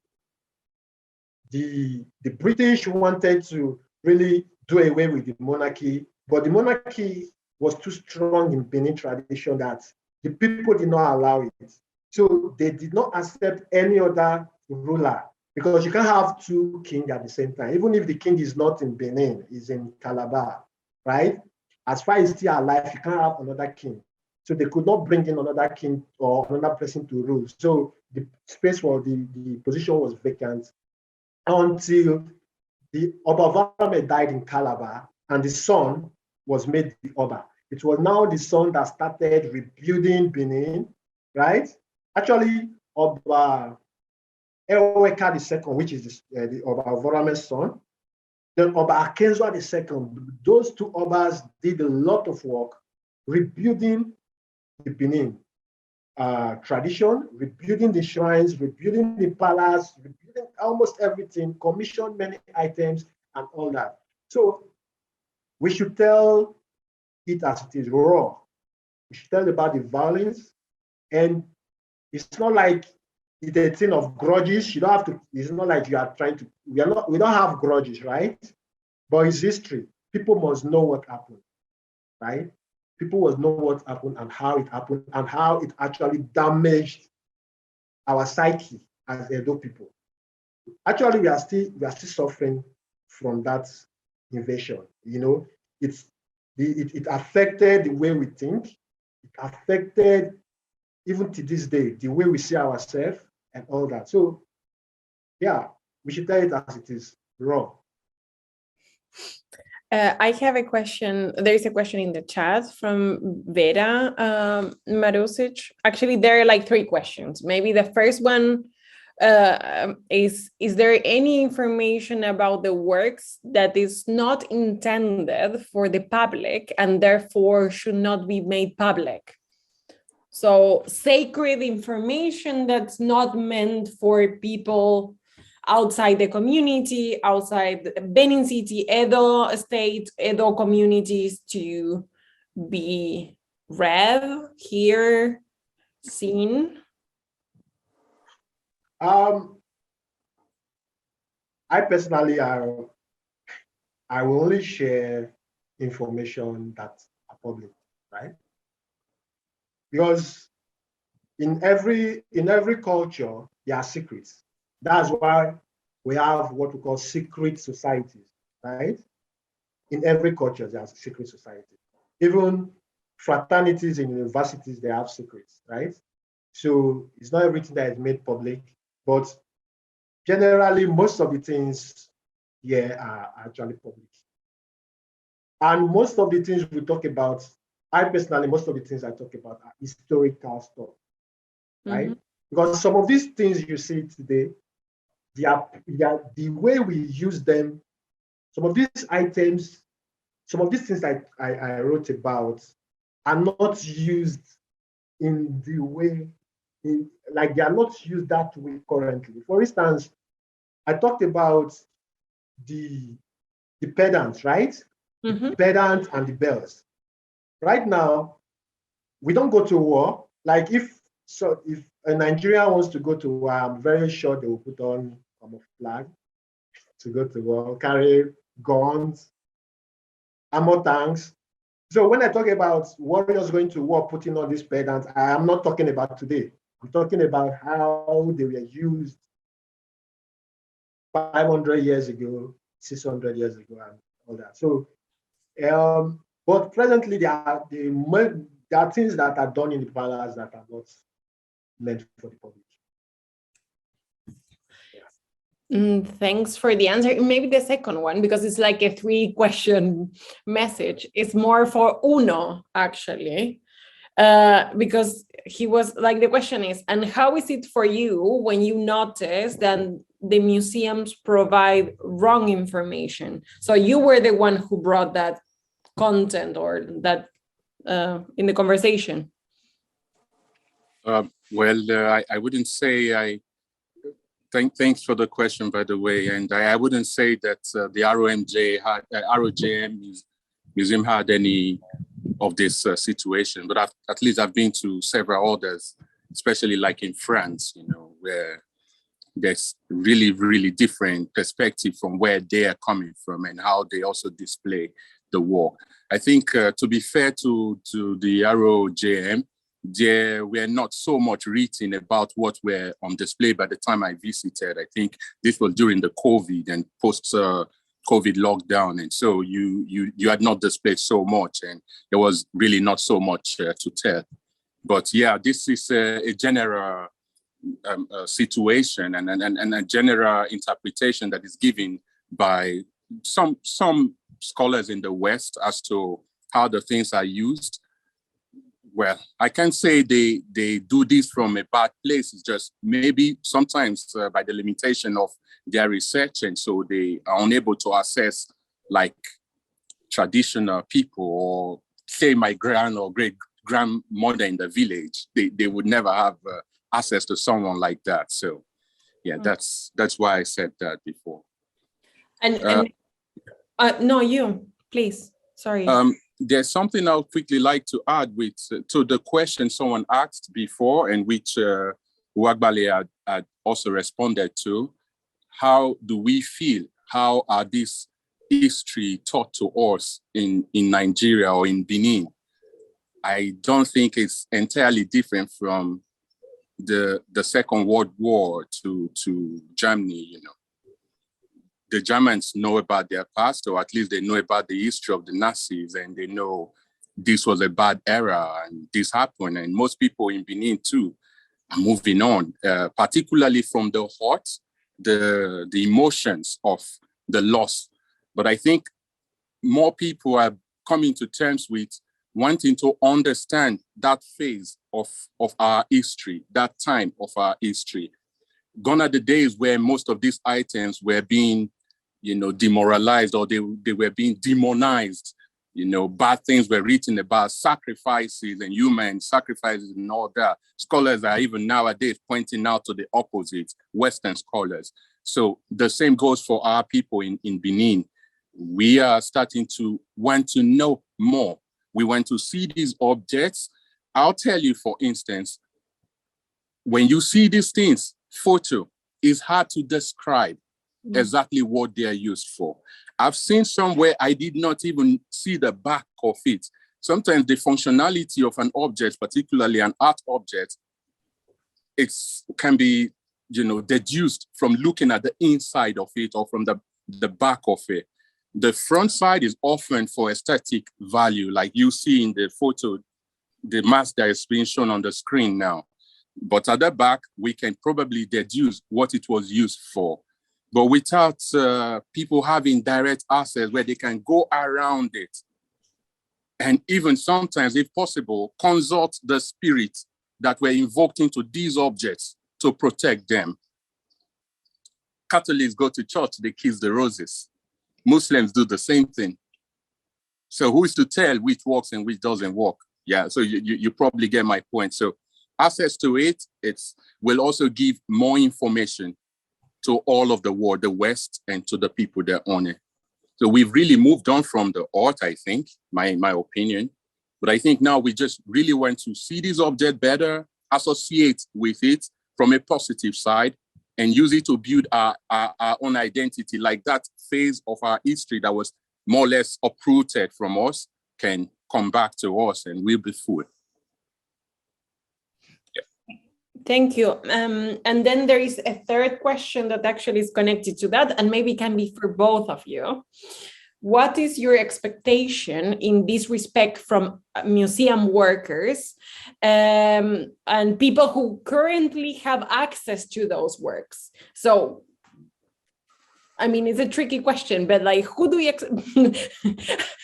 The British wanted to really do away with the monarchy, but the monarchy was too strong in Benin tradition that the people did not allow it. So they did not accept any other ruler, because you can't have two kings at the same time. Even if the king is not in Benin, he's in Calabar, right? As far as he's still alive, you can't have another king. So they could not bring in another king or another person to rule. So the space for the position was vacant until the Oba Ovorame died in Calabar and the son was made the Oba. It was now the son that started rebuilding Benin, right? Actually, Oba Eweka II, which is the Oba Vorome's son, then Oba Akenzwa II. Those two Obas did a lot of work rebuilding the Benin tradition, rebuilding the shrines, rebuilding the palace, rebuilding almost everything, commissioned many items and all that. So we should tell it as it is raw. We should tell about the violence, and it's not like it's a thing of grudges. You don't have to, it's not like you are trying to, we don't have grudges, right? But it's history. People must know what happened, right? People must know what happened and how it actually damaged our psyche as Edo people. Actually, we are still suffering from that invasion. You know, it affected the way we think. It affected, even to this day, the way we see ourselves and all that. So, yeah, we should tell it as it is, raw. I have a question. There is a question in the chat from Vera Marusic. Actually, there are like 3 questions. Maybe the first one is there any information about the works that is not intended for the public and therefore should not be made public? So sacred information that's not meant for people outside the community, outside Benin City, Edo State, Edo communities to be read, heard, seen? I personally, I will only share information that are public, right? Because in every culture, there are secrets. That's why we have what we call secret societies, right? In every culture, there's a secret society. Even fraternities in universities, they have secrets, right? So it's not everything that is made public, but generally, most of the things here are actually public. And most of the things we talk about, I personally, most of the things I talk about are historical stuff, right? Mm-hmm. Because some of these things you see today, the way we use them, some of these items, some of these things I wrote about are not used in the way, like they are not used that way currently. For instance, I talked about the pedants, right? Mm-hmm. The pedant and the bells. Right now, we don't go to war. Like if a Nigerian wants to go to war, I'm very sure they will put on a flag to go to war, carry guns, armor tanks. So when I talk about warriors going to war, putting on these pedants, I am not talking about today. I'm talking about how they were used 500 years ago, 600 years ago, and all that. So, but presently there are things that are done in the palace that are not meant for the public. Thanks for the answer. Maybe the second one, because it's like a 3-question message. It's more for Uno, actually, because he was like, the question is, and how is it for you when you notice that the museums provide wrong information? So you were the one who brought that content or that in the conversation. I wouldn't say Thanks for the question, by the way. And I wouldn't say that the ROJM Museum had any of this situation, but at least I've been to several others, especially like in France, you know, where there's really, really different perspective from where they are coming from and how they also display the work. I think to be fair to the ROJM, there were not so much written about what were on display by the time I visited. I think this was during the COVID and post-COVID lockdown. And so you had not displayed so much and there was really not so much to tell. But yeah, this is a general situation and a general interpretation that is given by some scholars in the West as to how the things are used. Well, I can't say they do this from a bad place. It's just maybe sometimes by the limitation of their research, and so they are unable to access like traditional people, or say my grand or great grandmother in the village. They would never have access to someone like that. So yeah, that's why I said that before. And no, you please. Sorry. There's something I would quickly like to add with to the question someone asked before, and which Uwagbale had also responded to. How do we feel? How are this history taught to us in Nigeria or in Benin? I don't think it's entirely different from the Second World War to Germany, you know. The Germans know about their past, or at least they know about the history of the Nazis, and they know this was a bad era and this happened. And most people in Benin too are moving on, particularly from the hurt, the emotions of the loss. But I think more people are coming to terms with wanting to understand that phase of our history, that time of our history. Gone are the days where most of these items were being, you know, demoralized, or they were being demonized. You know, bad things were written about sacrifices and human sacrifices and all that. Scholars are even nowadays pointing out to the opposite, Western scholars. So the same goes for our people in Benin. We are starting to want to know more. We want to see these objects. I'll tell you, for instance, when you see these things, photo is hard to describe exactly what they are used for. I've seen somewhere I did not even see the back of it. Sometimes the functionality of an object, particularly an art object, can be, you know, deduced from looking at the inside of it or from the back of it. The front side is often for aesthetic value, like you see in the photo, the mask that is being shown on the screen now. But at the back, we can probably deduce what it was used for. But without people having direct access where they can go around it, and even sometimes, if possible, consult the spirits that were invoked into these objects to protect them. Catholics go to church, they kiss the roses. Muslims do the same thing. So who is to tell which works and which doesn't work? Yeah, so you probably get my point. So access to it will also give more information to all of the world, the West, and to the people that own it. So we've really moved on from the art, I think, my opinion. But I think now we just really want to see this object better, associate with it from a positive side, and use it to build our own identity. Like that phase of our history that was more or less uprooted from us can come back to us, and we'll be full. Thank you. And then there is a third question that actually is connected to that, and maybe can be for both of you. What is your expectation in this respect from museum workers and people who currently have access to those works? So, I mean, it's a tricky question, but like, who do you,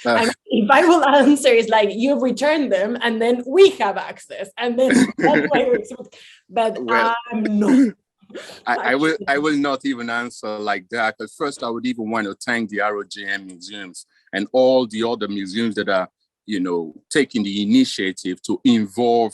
I mean, if I will answer, it's like, you return them and then we have access, and then that's why but well, no. I will not even answer like that. But first, I would even want to thank the ROJM museums and all the other museums that are, you know, taking the initiative to involve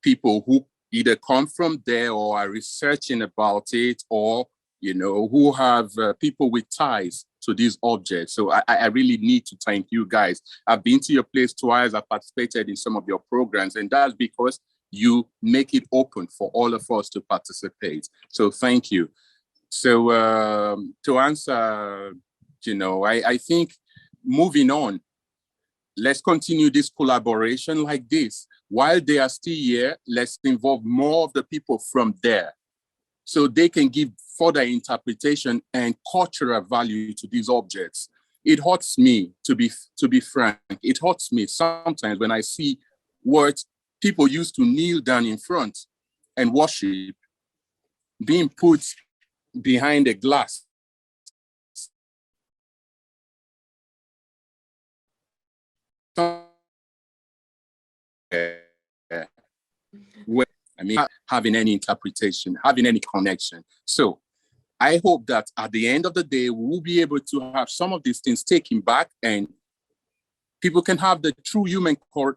people who either come from there or are researching about it, or, you know, who have people with ties to these objects. So I really need to thank you guys. I've been to your place twice. I've participated in some of your programs, and that's because you make it open for all of us to participate. So thank you. So to answer, you know, I think moving on, let's continue this collaboration like this. While they are still here, let's involve more of the people from there so they can give further interpretation and cultural value to these objects. It hurts me, to be frank, it hurts me sometimes when I see words people used to kneel down in front and worship being put behind a glass. Well, I mean, having any interpretation, having any connection. So I hope that at the end of the day, we'll be able to have some of these things taken back and people can have the true human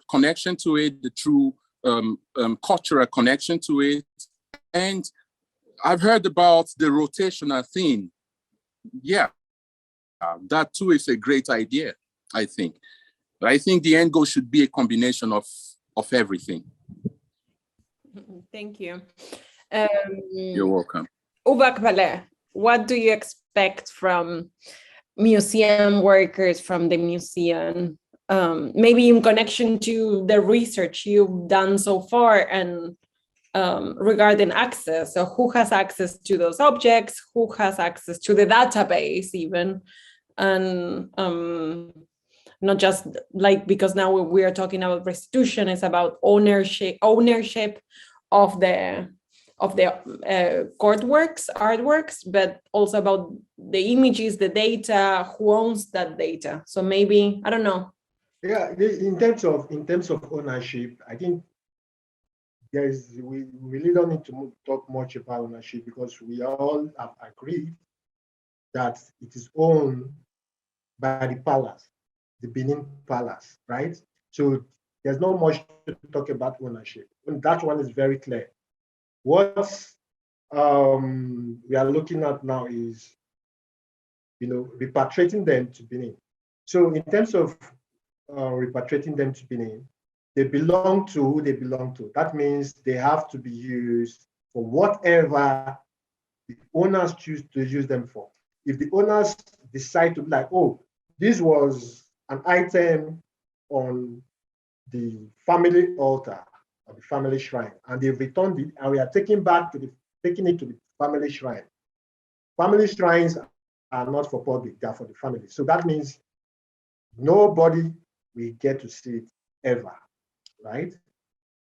connection to it, the true cultural connection to it. And I've heard about the rotational thing. Yeah, that too is a great idea, I think. But I think the end goal should be a combination of everything. Thank you. You're welcome. Uwagbale, what do you expect from museum workers, from the museum? Maybe in connection to the research you've done so far and regarding access. So who has access to those objects? Who has access to the database even? And not just like, because now we are talking about restitution, it's about ownership of the court works, artworks, but also about the images, the data, who owns that data. So maybe, I don't know. Yeah, in terms of ownership, I think we really don't need to talk much about ownership because we all have agreed that it is owned by the palace, the Benin Palace, right? So there's not much to talk about ownership. And that one is very clear. What we are looking at now is, repatriating them to Benin. So in terms of repatriating them to Benin, they belong to who they belong to. That means they have to be used for whatever the owners choose to use them for. If the owners decide to be like, oh, this was an item on the family altar or the family shrine, and they've returned it, and we are taking it to the family shrine. Family shrines are not for public, they are for the family. So that means nobody will get to see it ever, right?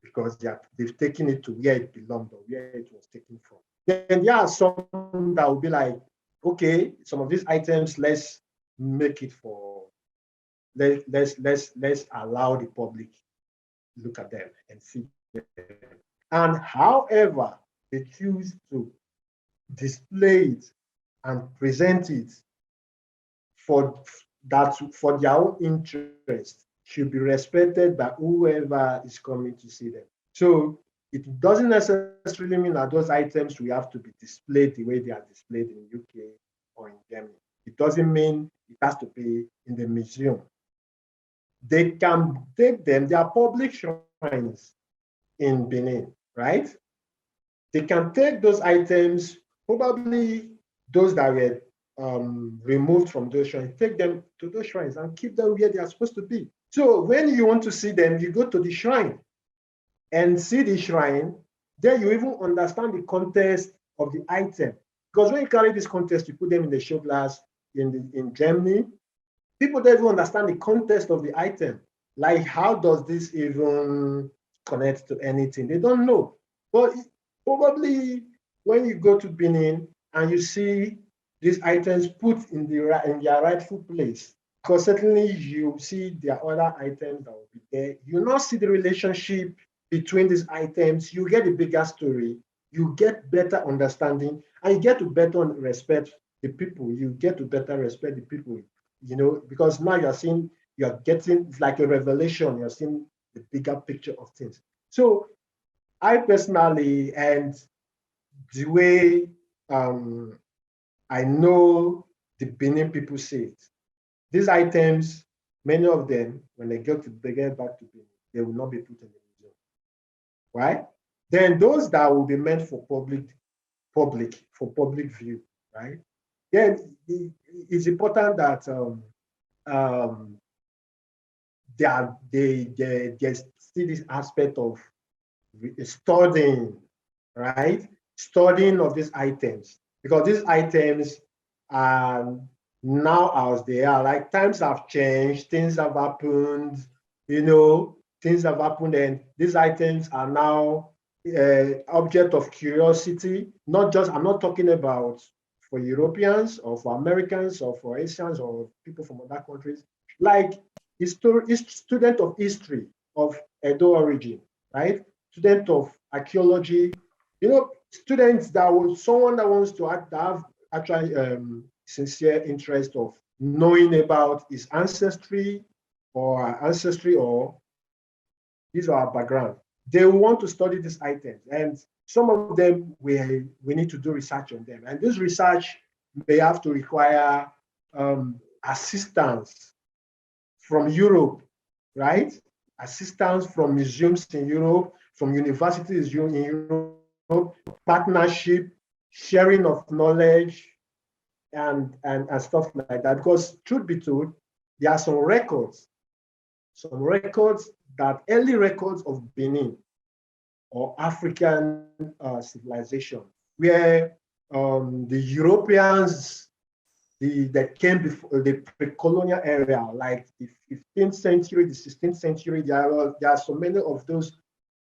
Because they've taken it to where it belonged or where it was taken from. Then there are some that will be like, okay, some of these items, let's make it for, let's allow the public look at them and see them. And however they choose to display it and present it for their own interest should be respected by whoever is coming to see them. So it doesn't necessarily mean that those items will have to be displayed the way they are displayed in the UK or in Germany. It doesn't mean it has to be in the museum. They can take them, they are public shrines in Benin, right? They can take those items, probably those that were removed from those shrines, take them to those shrines and keep them where they are supposed to be. So when you want to see them, you go to the shrine and see the shrine, then you even understand the context of the item. Because when you carry this context, you put them in the show glass in Germany, people don't even understand the context of the item. Like, how does this even connect to anything? They don't know. But probably when you go to Benin and you see these items put in their rightful place, because certainly you see there are other items that will be there. You now see the relationship between these items. You get a bigger story. You get better understanding, and you get to better respect the people. You get to better respect the people, because now you're getting, it's like a revelation. You're seeing the bigger picture of things. So I personally, and the way I know the Benin people see it, these items, many of them, when they get back to Benin, they will not be put in the museum, right? Then those that will be meant for public view, right? Then it's important that they see this aspect of studying, right? Studying of these items, because these items are now as they are. Like, times have changed, things have happened, things have happened, and these items are now object of curiosity. I'm not talking about for Europeans or for Americans or for Asians or people from other countries. Like, student of history of Edo origin, right? student of archaeology, students someone that wants to have actually sincere interest of knowing about his ancestry or these are our background. They want to study these items, and some of them we need to do research on them. And this research may have to require assistance from Europe, right? Assistance from museums in Europe, from universities in Europe, partnership, sharing of knowledge, and stuff like that. Because truth be told, there are some records that early records of Benin or African civilization, where the Europeans that came before the pre-colonial era, like the 15th century, the 16th century, there are so many of those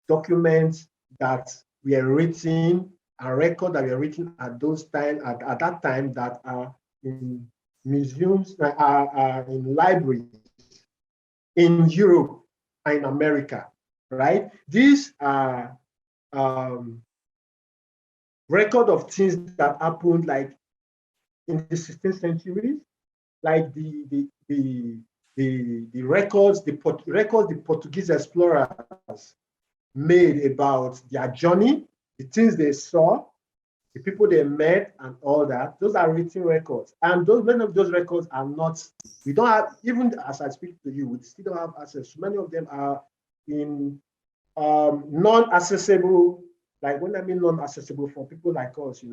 documents that were written and records that were written at those time at that time that are in museums, are in libraries in Europe and in America, right? These are record of things that happened like in the 16th century, like the records the Portuguese explorers made about their journey, the things they saw, the people they met, and all that. Those are written records, and many of those records are not. We don't have, even as I speak to you, we still don't have access. Many of them are in non-accessible. Like when I mean non-accessible for people like us, they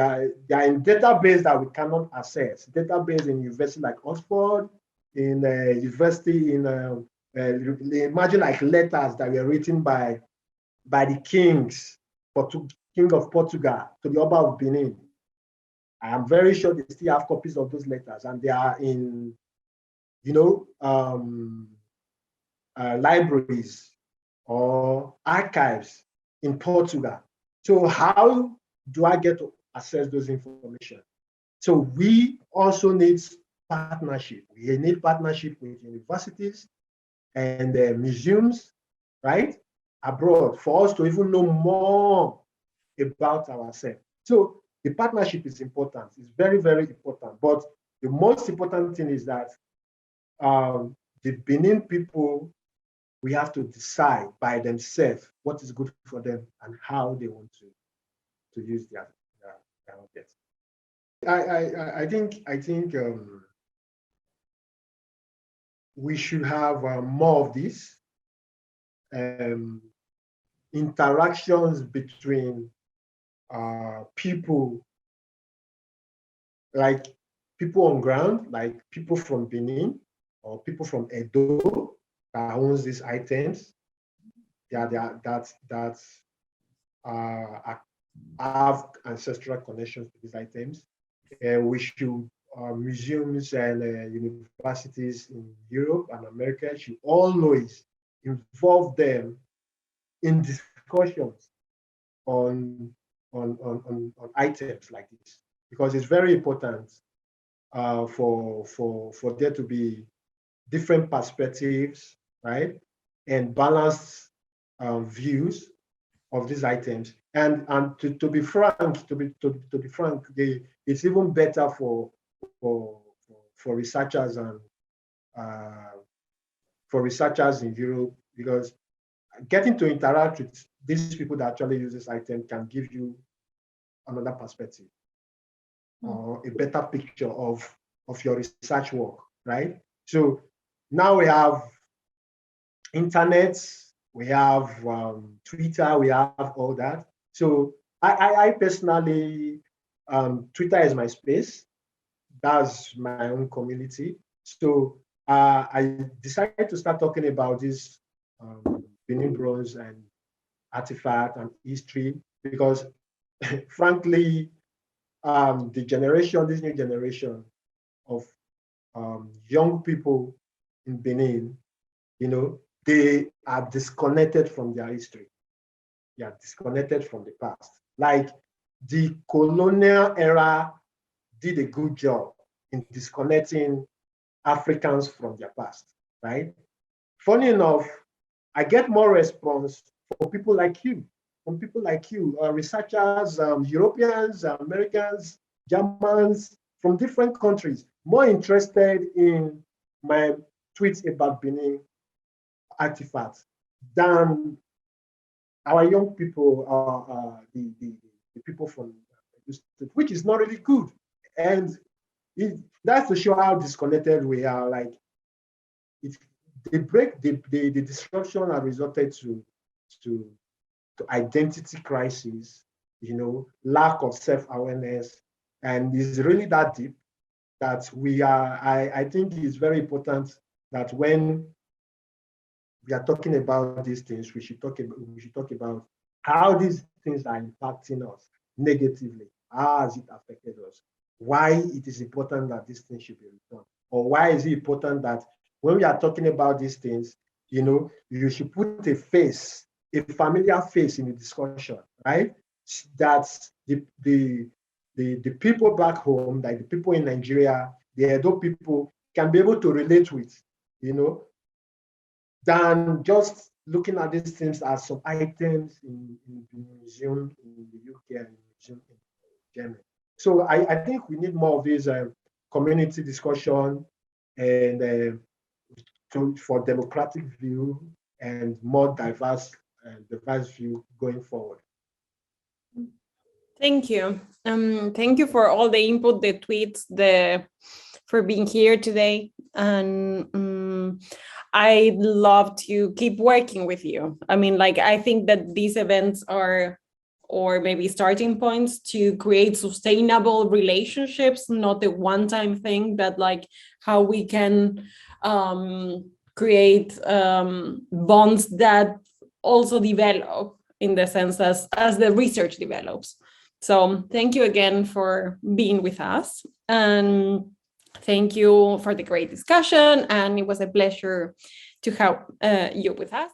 are in database that we cannot access. Database in university like Oxford, in university in imagine like letters that were written by the kings, King of Portugal to the Oba of Benin. I am very sure they still have copies of those letters, and they are in, libraries or archives in Portugal. So how do I get to access those information? So we also need partnership. We need partnership with universities and museums, right, abroad, for us to even know more about ourselves. So the partnership is important. It's very, very important. But the most important thing is that the Benin people, we have to decide by themselves what is good for them and how they want to use their objects. I think we should have more of this interactions between people, like people on ground, like people from Benin or people from Edo that owns these items, that have ancestral connections to these items. We should, museums and universities in Europe and America should always involve them in discussions on items like this, because it's very important for there to be different perspectives, right, and balanced views of these items. And to be frank, it's even better for researchers and for researchers in Europe, because getting to interact with these people that actually use this item can give you another perspective or a better picture of your research work, right? So now we have internet, we have Twitter, we have all that. So I personally, Twitter is my space. That's my own community. So I decided to start talking about this Benin bronze and artifact and history, because frankly, this new generation of young people in Benin, they are disconnected from their history. They are disconnected from the past. Like the colonial era did a good job in disconnecting Africans from their past, right? Funny enough, I get more response for people like you, researchers, Europeans, Americans, Germans, from different countries, more interested in my tweets about Benin artifacts than our young people, the people from the state, which is not really good. And that's to show how disconnected we are. Like, the disruption has resulted to identity crisis, lack of self-awareness, and it's really that deep that I think it's very important that when we are talking about these things, we should talk about how these things are impacting us negatively. How has it affected us? Why it is important that these things should be returned? Or why is it important that when we are talking about these things, you should put a face, a familiar face in the discussion, right? That the people back home, like the people in Nigeria, the Edo people, can be able to relate with, than just looking at these things as some items in the museum in the UK and the museum in Germany. So I think we need more of this community discussion and for democratic view and more diverse view going forward. Thank you. Thank you for all the input, the tweets, for being here today. And I'd love to keep working with you. I mean, I think that these events are, or maybe starting points to create sustainable relationships, not a one-time thing, but how we can create bonds that also develop in the sense as the research develops. So thank you again for being with us, and thank you for the great discussion. And it was a pleasure to have you with us.